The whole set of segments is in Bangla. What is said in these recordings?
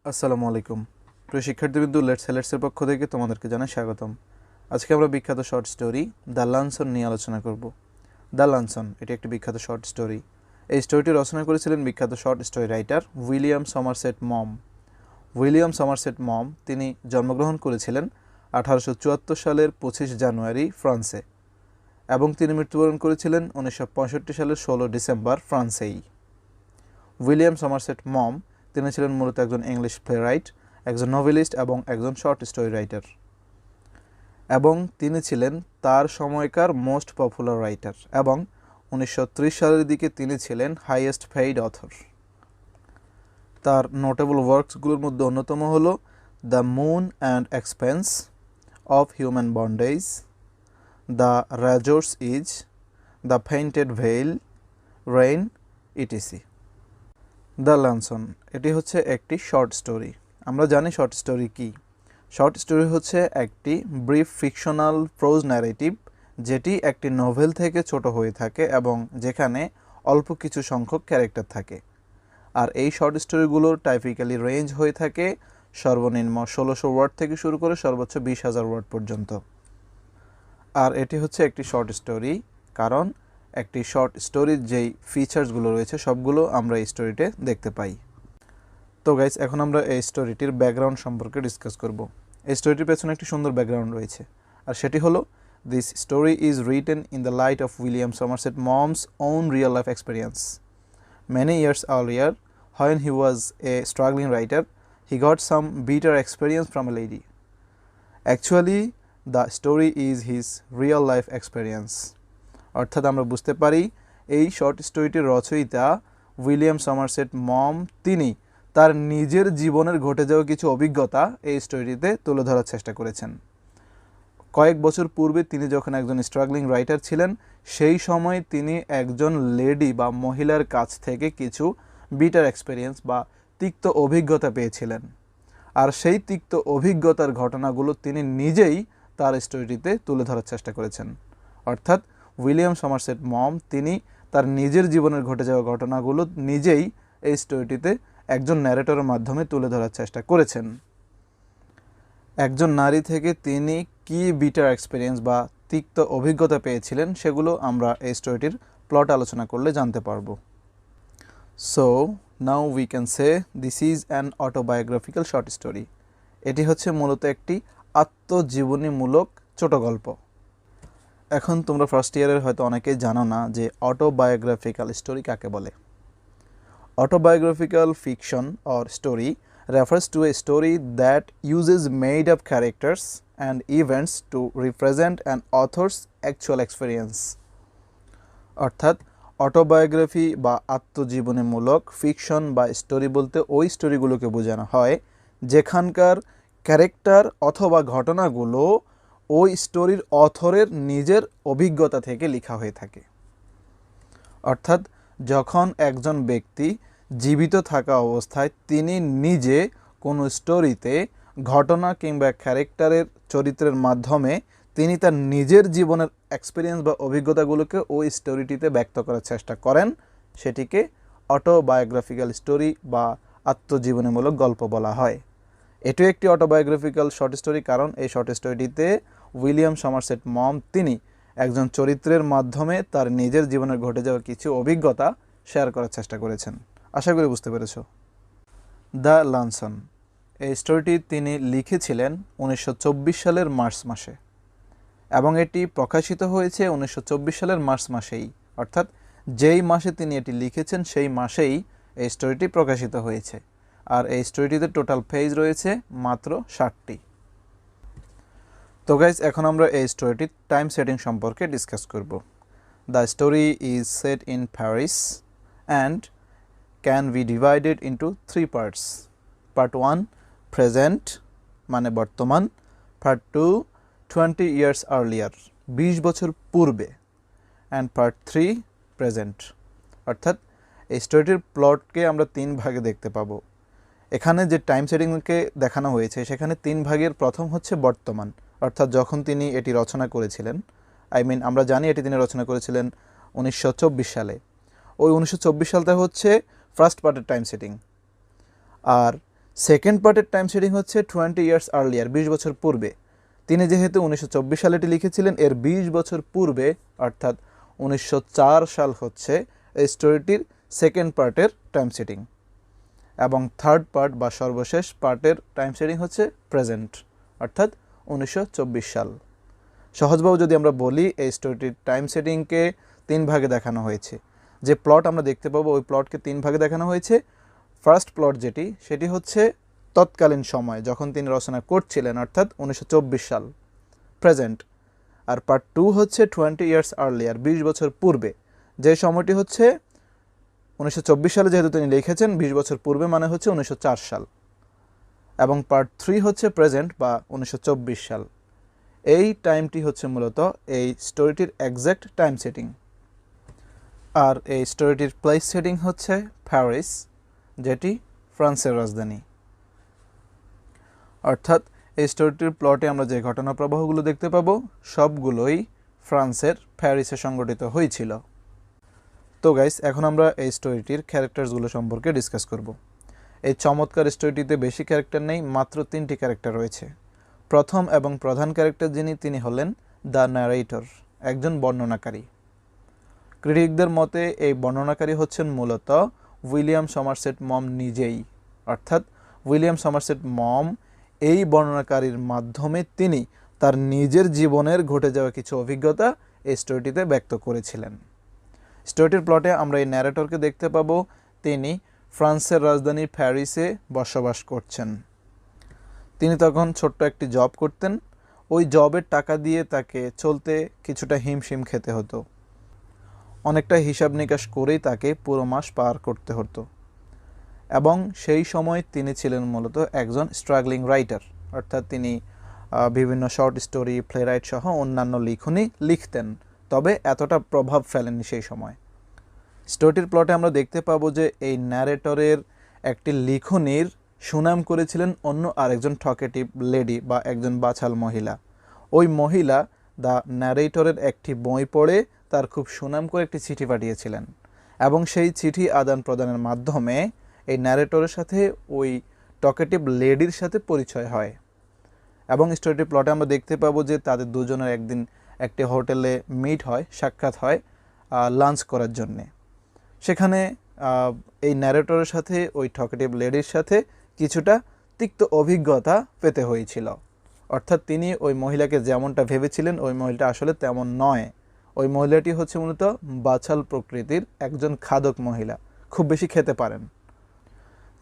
আসসালামু আলাইকুম প্রিয় শিক্ষার্থীবৃন্দ, লেটসের পক্ষ থেকে তোমাদেরকে জানাই স্বাগতম। আজকে আমরা বিখ্যাত শর্ট স্টোরি দ্য লাঞ্চন নিয়ে আলোচনা করব। দ্য লাঞ্চন এটি একটি বিখ্যাত শর্ট স্টোরি। এই স্টোরিটি রচনা করেছিলেন বিখ্যাত short story writer William Somerset Maugham. William Somerset Maugham তিনি জন্মগ্রহণ করেছিলেন 1874 সালের 25 জানুয়ারি ফ্রান্সে এবং তিনি মৃত্যুবরণ করেছিলেন 1965 সালের 16 ডিসেম্বর ফ্রান্সেই। উইলিয়াম সমারসেট মম তিনি ছিলেন মূলত একজন ইংলিশ প্লেরাইট, একজন নভেলিস্ট এবং একজন শর্ট স্টোরি রাইটার, এবং তিনি ছিলেন তার সময়কার মোস্ট পপুলার রাইটার এবং 1930 সালের দিকে তিনি ছিলেন হাইয়েস্ট পেইড অথর। তার নোটেবল ওয়ার্কসগুলোর মধ্যে অন্যতম হল the moon and expense of human bondage, the razor's edge, the painted veil, rain, ETC. The luncheon এটি হচ্ছে একটি শর্ট স্টোরি। আমরা জানি শর্ট স্টোরি কি। শর্ট স্টোরি হচ্ছে একটি ব্রিফ ফিকশনাল প্রোজ ন্যারেটিভ, যেটি একটি নোভেল থেকে ছোট হয়ে থাকে এবং যেখানে অল্প কিছু সংখ্যক ক্যারেক্টার থাকে। আর এই শর্ট স্টোরিগুলোর টাইপিক্যালি রেঞ্জ হয়ে থাকে সর্বনিম্ন 1600 ওয়ার্ড থেকে শুরু করে সর্বোচ্চ 20,000 ওয়ার্ড পর্যন্ত। আর এটি হচ্ছে একটি শর্ট স্টোরি কারণ একটি শর্ট স্টোরির যেই ফিচার্সগুলো রয়েছে সবগুলো আমরা এই স্টোরিতে দেখতে পাই। তো গাইস, এখন আমরা এই স্টোরিটির ব্যাকগ্রাউন্ড সম্পর্কে ডিসকাস করব। এই স্টোরিটির পেছনে একটি সুন্দর ব্যাকগ্রাউন্ড রয়েছে, আর সেটি হলো this story is written in the light of William Somerset Maugham's own real life experience. Many years earlier, when he was a struggling writer, he got some bitter experience from a lady. Actually, the story is his real life experience. অর্থাৎ আমরা বুঝতে পারি এই শর্ট স্টোরিটির রচয়িতা উইলিয়াম সমারসেট মম তিনি তার নিজের জীবনের ঘটে যাওয়া কিছু অভিজ্ঞতা এই স্টোরিটিতে তুলে ধরার চেষ্টা করেছেন। কয়েক বছর পূর্বে তিনি যখন একজন স্ট্রাগলিং রাইটার ছিলেন, সেই সময় তিনি একজন লেডি বা মহিলার কাছ থেকে কিছু বিটার এক্সপিরিয়েন্স বা তিক্ত অভিজ্ঞতা পেয়েছিলেন, আর সেই তিক্ত অভিজ্ঞতার ঘটনাগুলো তিনি নিজেই তার স্টোরিটিতে তুলে ধরার চেষ্টা করেছেন। অর্থাৎ উইলিয়াম সমারসেট মম তিনি তার নিজের জীবনের ঘটে যাওয়া ঘটনাগুলো নিজেই এই স্টোরিটিতে একজন ন্যারেটরের মাধ্যমে তুলে ধরার চেষ্টা করেছেন। একজন নারী থেকে তিনি কি বিটার এক্সপিরিয়েন্স বা তিক্ত অভিজ্ঞতা পেয়েছিলেন সেগুলো আমরা এই স্টোরিটির প্লট আলোচনা করলে জানতে পারবো। So now we can say this is an autobiographical short story. এটি হচ্ছে মূলত একটি আত্মজীবনীমূলক ছোট গল্প। এখন তোমরা ফার্স্ট ইয়ারের হয়তো অনেকেই জানো না যে অটোবায়োগ্রাফিক্যাল স্টোরি কাকে বলে। Autobiographical fiction or story refers to a story that uses made-up characters and events to represent an author's actual experience. অর্থাৎ অটোবায়োগ্রাফি বা আত্মজীবনীমূলক ফিকশন বা স্টোরি বলতে ওই স্টোরিগুলোকে বোঝানো হয় যেখানকার ক্যারেক্টার অথবা ঘটনাগুলো ওই স্টোরির অথরের নিজের অভিজ্ঞতা থেকে লেখা হয়ে থাকে। অর্থাৎ যখন একজন ব্যক্তি জীবিত থাকা অবস্থায় তিনি নিজে কোনো স্টোরিতে ঘটনা কিংবা ক্যারেক্টারের চরিত্রের মাধ্যমে তিনি তার নিজের জীবনের এক্সপিরিয়েন্স বা অভিজ্ঞতাগুলোকে ওই স্টোরিটিতে ব্যক্ত করার চেষ্টা করেন, সেটিকে অটোবায়োগ্রাফিক্যাল স্টোরি বা আত্মজীবনীমূলক গল্প বলা হয়। এটিও একটি অটোবায়োগ্রাফিক্যাল শর্ট স্টোরি কারণ এই শর্ট স্টোরিটিতে উইলিয়াম সমারসেট মম তিনি একজন চরিত্রের মাধ্যমে তার নিজের জীবনের ঘটে যাওয়া কিছু অভিজ্ঞতা শেয়ার করার চেষ্টা করেছেন। আশা করি বুঝতে পেরেছ। দ্য লাঞ্চন এই স্টোরিটি তিনি লিখেছিলেন 1924 সালের মার্চ মাসে এবং এটি প্রকাশিত হয়েছে 1924 সালের মার্চ মাসেই। অর্থাৎ যেই মাসে তিনি এটি লিখেছেন সেই মাসেই এই স্টোরিটি প্রকাশিত হয়েছে। আর এই স্টোরিটিতে টোটাল পেজ রয়েছে মাত্র 60টি। তো গাইজ, এখন আমরা এই স্টোরিটির টাইম সেটিং সম্পর্কে ডিসকাস করব। The story is set in Paris and can be divided into 3 parts. Part 1 present মানে বর্তমান, পার্ট 2 20 ইয়ার্স আর্লিয়ার 20 বছর পূর্বে, অ্যান্ড পার্ট 3 প্রেজেন্ট। অর্থাৎ এই স্টোরিটির প্লটকে আমরা 3 ভাগে দেখতে পাবো। এখানে যে টাইম সেটিংকে দেখানো হয়েছে সেখানে 3 ভাগের প্রথম হচ্ছে বর্তমান, অর্থাৎ যখন তিনি এটি রচনা করেছিলেন। আমরা জানি এটি তিনি রচনা করেছিলেন 1924 সালে। ওই 1924 সালটা হচ্ছে ফার্স্ট পার্টের টাইম সেটিং। আর সেকেন্ড পার্টের টাইম সেটিং হচ্ছে 20 ইয়ার্স আর্লিয়ার, 20 বছর পূর্বে। তিনি যেহেতু 1924 সালে এটি লিখেছিলেন, এর 20 বছর পূর্বে অর্থাৎ 1904 সাল হচ্ছে এই স্টোরিটির সেকেন্ড পার্টের টাইম সেটিং। এবং থার্ড পার্ট বা সর্বশেষ পার্টের টাইম সেটিং হচ্ছে প্রেজেন্ট অর্থাৎ 1924 সাল। সহজভাবে যদি আমরা বলি, এই স্টোরিটির টাইম সেটিংকে 3 ভাগে দেখানো হয়েছে। যে প্লট আমরা দেখতে পাবো ওই প্লটকে 3 ভাগে দেখানো হয়েছে। ফার্স্ট প্লট সেটি হচ্ছে তৎকালীন সময় যখন তিনি রচনা করছিলেন অর্থাৎ 1924 সাল, প্রেজেন্ট। আর পার্ট 2 হচ্ছে 20 ইয়ার্স আর্লিয়ার, 20 বছর পূর্বে, যে সময়টি হচ্ছে 1924 সালে যেহেতু তিনি লিখেছেন, 20 বছর পূর্বে মানে হচ্ছে 1904 সাল। এবং পার্ট 3 হচ্ছে প্রেজেন্ট বা 1924 সাল। এই টাইমটি হচ্ছে মূলত এই স্টোরিটির এক্স্যাক্ট টাইম সেটিং। আর এই স্টোরিটির প্লেস সেটিং হচ্ছে প্যারিস, যেটি ফ্রান্সের রাজধানী। অর্থাৎ এই স্টোরিটির প্লটে আমরা যে ঘটনা প্রবাহগুলো দেখতে পাবো সবগুলোই ফ্রান্সের প্যারিসে সংঘটিত হয়েছিল। তো গাইস, এখন আমরা এই স্টোরিটির ক্যারেক্টারসগুলো সম্পর্কে ডিসকাস করব। এই চমৎকার স্টোরিটিতে বেশি ক্যারেক্টার নেই, মাত্র 3টি ক্যারেক্টার রয়েছে। প্রথম এবং প্রধান ক্যারেক্টার তিনি হলেন দ্য ন্যারেটর, একজন বর্ণনাকারী। ক্রিটিকদের মতে এই বর্ণনাকারী হচ্ছেন মূলত উইলিয়াম সমারসেট মম নিজেই। অর্থাৎ উইলিয়াম সমারসেট মম এই বর্ণনাকারীর মাধ্যমে তিনি তার নিজের জীবনের ঘটে যাওয়া কিছু অভিজ্ঞতা এই স্টোরিটিতে ব্যক্ত করেছিলেন। স্টোরিটির প্লটে আমরা এই ন্যারেটরকে দেখতে পাবো, তিনি ফ্রান্সের রাজধানী প্যারিসে বসবাস করছেন। তিনি তখন ছোট্ট একটি জব করতেন। ওই জবের টাকা দিয়ে তাকে চলতে কিছুটা হিমশিম খেতে হতো। অনেকটা হিসাব নিকাশ করেই তাকে পুরো মাস পার করতে হতো। এবং সেই সময় তিনি ছিলেন মূলত একজন স্ট্রাগলিং রাইটার, অর্থাৎ তিনি বিভিন্ন শর্ট স্টোরি, প্লে রাইট সহ অন্যান্য লিখনী লিখতেন, তবে এতটা প্রভাব ফেলেননি সেই সময়। স্টোরিটির প্লটে আমরা দেখতে পাবো যে এই ন্যারেটরের একটি লিখনির সুনাম করেছিলেন অন্য আরেকজন টকেটিভ লেডি বা একজন বাছাল মহিলা। ওই মহিলা দ্য ন্যারেটরের একটি বই পড়ে তার খুব সুনাম করে একটি চিঠি পাঠিয়েছিলেন, এবং সেই চিঠি আদান প্রদানের মাধ্যমে এই ন্যারেটরের সাথে ওই টকেটিভ লেডির সাথে পরিচয় হয়। এবং স্টোরিটির প্লটে আমরা দেখতে পাবো যে তাদের দুজনের একদিন একটি হোটেলে মিট হয়, সাক্ষাৎ হয় লাঞ্চ করার জন্যে। সেখানে এই ন্যারেটরের সাথে ওই টকেটিভ লেডির সাথে কিছুটা তিক্ত অভিজ্ঞতা পেতে হয়েছিল। অর্থাৎ তিনি ওই মহিলাকে যেমনটা ভেবেছিলেন ওই মহিলাটা আসলে তেমন নয়। ওই মহিলাটি হচ্ছে মূলত বাছাল প্রকৃতির একজন খাদক মহিলা, খুব বেশি খেতে পারেন।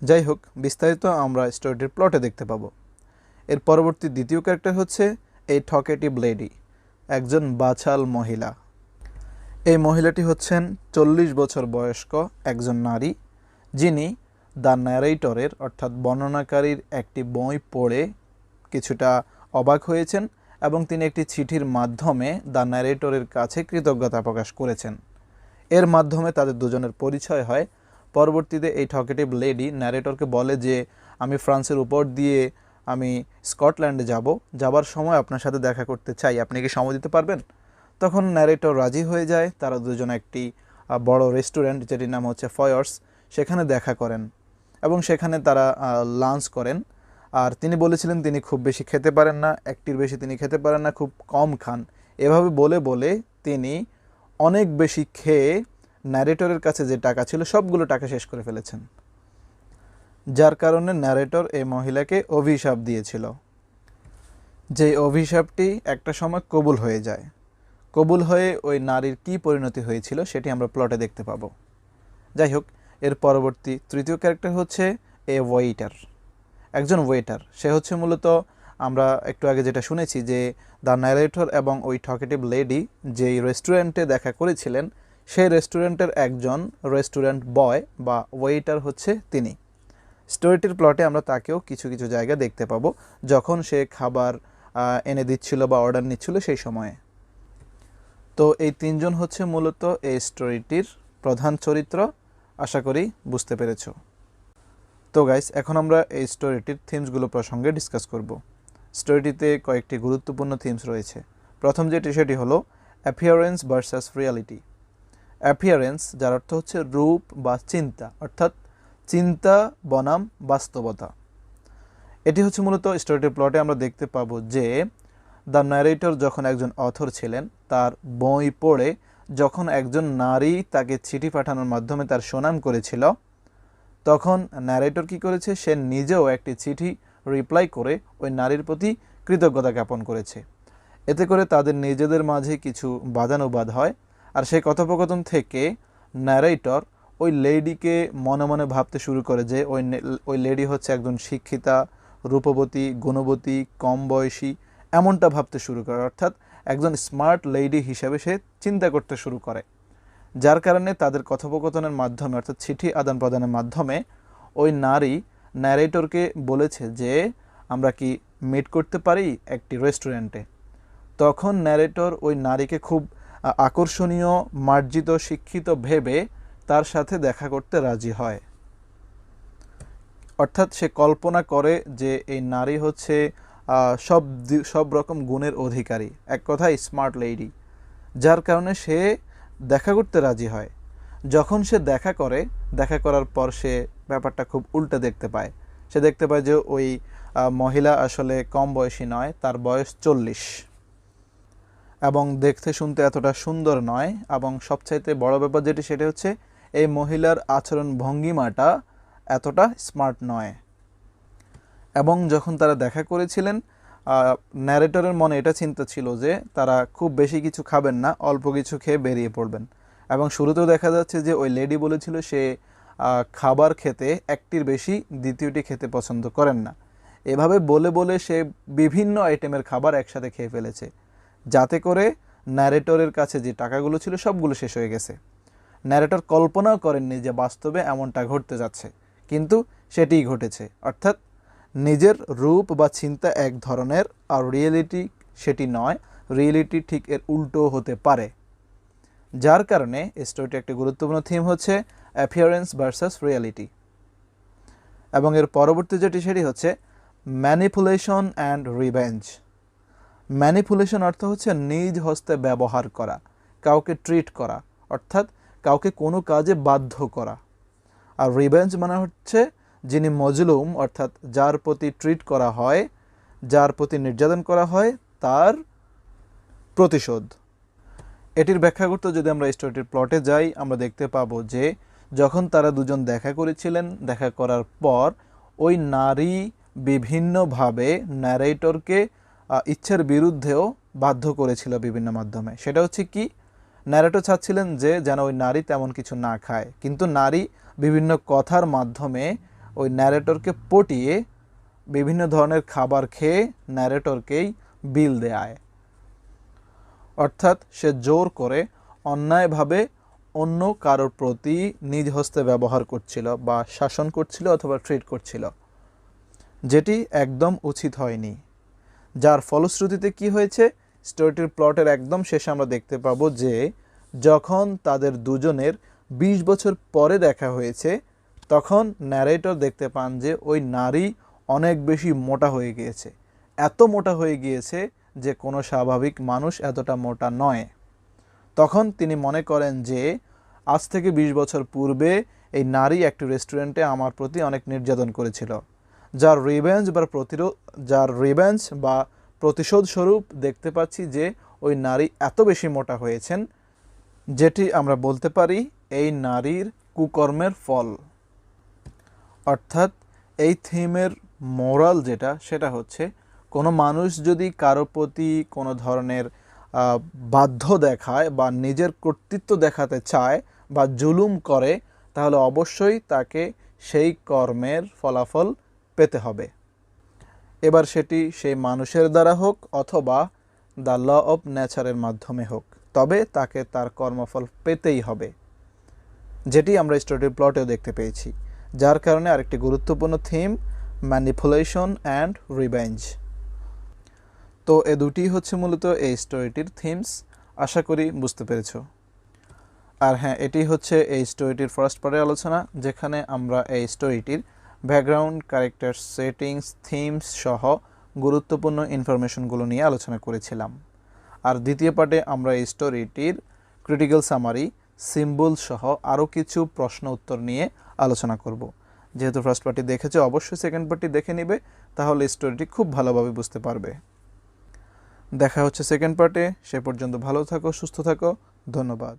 যাই হোক, বিস্তারিত আমরা স্টোরিটির প্লটে দেখতে পাবো। এর পরবর্তী দ্বিতীয় ক্যারেক্টার হচ্ছে এই টকেটিভ লেডি, একজন বাছাল মহিলা। এই মহিলাটি হচ্ছেন 40 বছর বয়স্ক একজন নারী, যিনি দ্য ন্যারেটরের অর্থাৎ বর্ণনাকারীর একটি বই পড়ে কিছুটা অবাক হয়েছেন এবং তিনি একটি চিঠির মাধ্যমে দ্য ন্যারেটরের কাছে কৃতজ্ঞতা প্রকাশ করেছেন। এর মাধ্যমে তাদের দুজনের পরিচয় হয়। পরবর্তীতে এই টকেটিভ লেডি ন্যারেটরকে বলে যে আমি ফ্রান্সের উপর দিয়ে আমি স্কটল্যান্ডে যাবার সময় আপনার সাথে দেখা করতে চাই, আপনি কি সময় দিতে পারবেন? তখন ন্যারেটর রাজি হয়ে যায়। তারা দুজন একটি বড় রেস্টুরেন্ট, যেটির নাম হচ্ছে ফয়ার্স, সেখানে দেখা করেন এবং সেখানে তারা লাঞ্চ করেন। আর তিনি বলেছিলেন তিনি খুব বেশি খেতে পারেন না, একটির বেশি তিনি খেতে পারেন না, খুব কম খান। এভাবে বলে বলে তিনি অনেক বেশি খেয়ে ন্যারেটরের কাছে যে টাকা ছিল সবগুলো টাকা শেষ করে ফেলেছেন, যার কারণে ন্যারেটর এই মহিলাকে অভিশাপ দিয়েছিল। যে অভিশাপটি একটা সময় কবুল হয়ে যায়। কবুল হয়ে ওই নারীর কী পরিণতি হয়েছিল সেটি আমরা প্লটে দেখতে পাবো। যাই হোক, এর পরবর্তী তৃতীয় ক্যারেক্টার হচ্ছে এ ওয়েটার, একজন ওয়েটার। সে হচ্ছে মূলত আমরা একটু আগে যেটা শুনেছি যে দ্য ন্যারেটর এবং ওই টকেটিভ লেডি যেই রেস্টুরেন্টে দেখা করেছিলেন সেই রেস্টুরেন্টের একজন রেস্টুরেন্ট বয় বা ওয়েটার হচ্ছে তিনি। স্টোরিটির প্লটে আমরা তাকেও কিছু কিছু জায়গা দেখতে পাবো যখন সে খাবার এনে দিচ্ছিল বা অর্ডার নিচ্ছিল সেই সময়ে। তো এই তিনজন হচ্ছে মূলত এই স্টোরিটির প্রধান চরিত্র। আশা করি বুঝতে পেরেছো। তো গাইস, এখন আমরা এই স্টোরিটির থিমসগুলো প্রসঙ্গে ডিসকাস করব। স্টোরিটিতে কয়েকটি গুরুত্বপূর্ণ থিমস রয়েছে। প্রথম যেটি সেটি হলো অ্যাপিয়ারেন্স ভার্সাস রিয়ালিটি। অ্যাপিয়ারেন্স যার অর্থ হচ্ছে রূপ বা চিন্তা, অর্থাৎ চিন্তা বনাম বাস্তবতা। এটি হচ্ছে মূলত স্টোরিটির প্লটে আমরা দেখতে পাবো যে দ্য ন্যারেটর যখন একজন অথর ছিলেন, তার বই পড়ে যখন একজন নারী তাকে চিঠি পাঠানোর মাধ্যমে তার সুনাম করেছিল, তখন ন্যারেটর কী করেছে, সে নিজেও একটি চিঠি রিপ্লাই করে ওই নারীর প্রতি কৃতজ্ঞতা জ্ঞাপন করেছে। এতে করে তাদের নিজেদের মাঝে কিছু বাদানুবাদ হয়, আর সেই কথোপকথন থেকে ন্যারেটর ওই লেডিকে মনে মনে ভাবতে শুরু করে যে ওই লেডি হচ্ছে একজন শিক্ষিতা, রূপবতী, গুণবতী, কম বয়সী, এমনটা ভাবতে শুরু করে, অর্থাৎ একজন স্মার্ট লেডি হিসেবে সে চিন্তা করতে শুরু করে। যার কারণে তাদের কথোপকথনের মাধ্যমে, অর্থাৎ চিঠি আদান প্রদানের মাধ্যমে ওই নারী ন্যারেটরকে বলেছে যে আমরা কি মিট করতে পারি একটি রেস্টুরেন্টে। তখন ন্যারেটর ওই নারীকে খুব আকর্ষণীয়, মার্জিত, শিক্ষিত ভেবে তার সাথে দেখা করতে রাজি হয়। অর্থাৎ সে কল্পনা করে যে এই নারী হচ্ছে সব রকম গুণের অধিকারী, এক কথায় স্মার্ট লেডি, যার কারণে সে দেখা করতে রাজি হয়। যখন সে দেখা করার পর সে ব্যাপারটা খুব উল্টো দেখতে পায়। সে দেখতে পায় যে ওই মহিলা আসলে কম বয়সী নয়, তার বয়স 40, এবং দেখতে শুনতে এতটা সুন্দর নয়, এবং সবচাইতে বড় ব্যাপার যেটি সেটা হচ্ছে এই মহিলার আচরণ ভঙ্গিমাটা এতটা স্মার্ট নয়। এবং যখন তারা দেখা করেছিলেন, ন্যারেটরের মনে এটা চিন্তা ছিল যে তারা খুব বেশি কিছু খাবেন না, অল্প কিছু খেয়ে বেরিয়ে পড়বেন। এবং শুরুতেও দেখা যাচ্ছে যে ওই লেডি বলেছিল সে খাবার খেতে একটির বেশি দ্বিতীয়টি খেতে পছন্দ করেন না। এভাবে বলে বলে সে বিভিন্ন আইটেমের খাবার একসাথে খেয়ে ফেলেছে, যাতে করে ন্যারেটরের কাছে যে টাকাগুলো ছিল সবগুলো শেষ হয়ে গেছে। ন্যারেটর কল্পনাও করেননি যে বাস্তবে এমনটা ঘটতে যাচ্ছে, কিন্তু সেটিই ঘটেছে। অর্থাৎ নিজের রূপ বা চিন্তা এক ধরনের, আর রিয়েলিটি সেটি নয়, রিয়েলিটি ঠিক এর উল্টো হতে পারে। যার কারণে স্টোরিটির একটি গুরুত্বপূর্ণ থিম হচ্ছে অ্যাপিয়ারেন্স ভার্সাস রিয়েলিটি। এবং এর পরবর্তী যেটি সেটি হচ্ছে ম্যানিপুলেশন অ্যান্ড রিভেঞ্জ। ম্যানিপুলেশন অর্থ হচ্ছে নিজ হস্তে ব্যবহার করা, কাউকে ট্রিট করা, অর্থাৎ কাউকে কোনো কাজে বাধ্য করা। আর রিভেঞ্জ মানে হচ্ছে যিনি মজলুম, অর্থাৎ যার প্রতি ট্রিট করা হয়, যার প্রতি নির্যাতন করা হয়, তার প্রতিশোধ। এটির ব্যাখ্যা করতে যদি আমরা স্টোরিটির প্লটে যাই, আমরা দেখতে পাবো যে যখন তারা দুজন দেখা করেছিলেন, দেখা করার পর ওই নারী বিভিন্নভাবে ন্যারেটরকে ইচ্ছার বিরুদ্ধেও বাধ্য করেছিল বিভিন্ন মাধ্যমে। সেটা হচ্ছে কি, ন্যারেটর চাচ্ছিলেন যে যেন ওই নারী তেমন কিছু না খায়, কিন্তু নারী বিভিন্ন কথার মাধ্যমে ওই ন্যারেটরকে পটিয়ে বিভিন্ন ধরনের খাবার খেয়ে ন্যারেটরকেই বিল দেয়। অর্থাৎ সে জোর করে অন্যায়ভাবে অন্য কারোর প্রতি নিজ হস্তে ব্যবহার করছিল বা শাসন করছিল অথবা ট্রিট করছিল, যেটি একদম উচিত হয়নি। যার ফলশ্রুতিতে কি হয়েছে, স্টোরিটির প্লটের একদম শেষে আমরা দেখতে পাবো যে যখন তাদের দুজনের 20 বছর পরে দেখা হয়েছে, তখন ন্যারেটর দেখতে পান যে ওই নারী অনেক বেশি মোটা হয়ে গিয়েছে, এত মোটা হয়ে গিয়েছে যে কোনো স্বাভাবিক মানুষ এতটা মোটা নয়। তখন তিনি মনে করেন যে আজ থেকে 20 বছর পূর্বে এই নারী একটি রেস্টুরেন্টে আমার প্রতি অনেক নির্যাতন করেছিল, যার রিভেঞ্জ বা প্রতিশোধ স্বরূপ দেখতে পাচ্ছি যে ওই নারী এত বেশি মোটা হয়েছেন, যেটি আমরা বলতে পারি এই নারীর কুকর্মের ফল। অর্থাৎ এই থিমের মোরাল যেটা সেটা হচ্ছে, কোনো মানুষ যদি কারো প্রতি কোনো ধরনের বাধ্য দেখায় বা নিজের কর্তৃত্ব দেখাতে চায় বা জুলুম করে, তাহলে অবশ্যই তাকে সেই কর্মের ফলাফল পেতে হবে। এবার সেটি সেই মানুষের দ্বারা হোক অথবা দ্য ল অফ নেচারের মাধ্যমে হোক, তবে তাকে তার কর্মফল পেতেই হবে, যেটি আমরা স্টোরির প্লটেও দেখতে পেয়েছি। যার কারণে আরেকটি গুরুত্বপূর্ণ থিম ম্যানিপুলেশন অ্যান্ড রিভেঞ্জ। তো এ দুটি হচ্ছে মূলত এই স্টোরিটির থিমস। আশা করি বুঝতে পেরেছ। আর হ্যাঁ, এটি হচ্ছে এই স্টোরিটির ফার্স্ট পার্টের আলোচনা, যেখানে আমরা এই স্টোরিটির ব্যাকগ্রাউন্ড, ক্যারেক্টার, সেটিংস, থিমস সহ গুরুত্বপূর্ণ ইনফরমেশনগুলো নিয়ে আলোচনা করেছিলাম। আর দ্বিতীয় পার্টে আমরা এই স্টোরিটির ক্রিটিক্যাল সামারি, সিম্বল সহ আরও কিছু প্রশ্ন উত্তর নিয়ে আলোচনা করব। যেহেতু ফার্স্ট পার্টটি দেখেছো, অবশ্যই সেকেন্ড পার্টটি দেখে নিবে, তাহলে স্টোরিটি খুব ভালোভাবে বুঝতে পারবে। দেখা হচ্ছে সেকেন্ড পার্টে। সে পর্যন্ত ভালো থাকো, সুস্থ থাকো। ধন্যবাদ।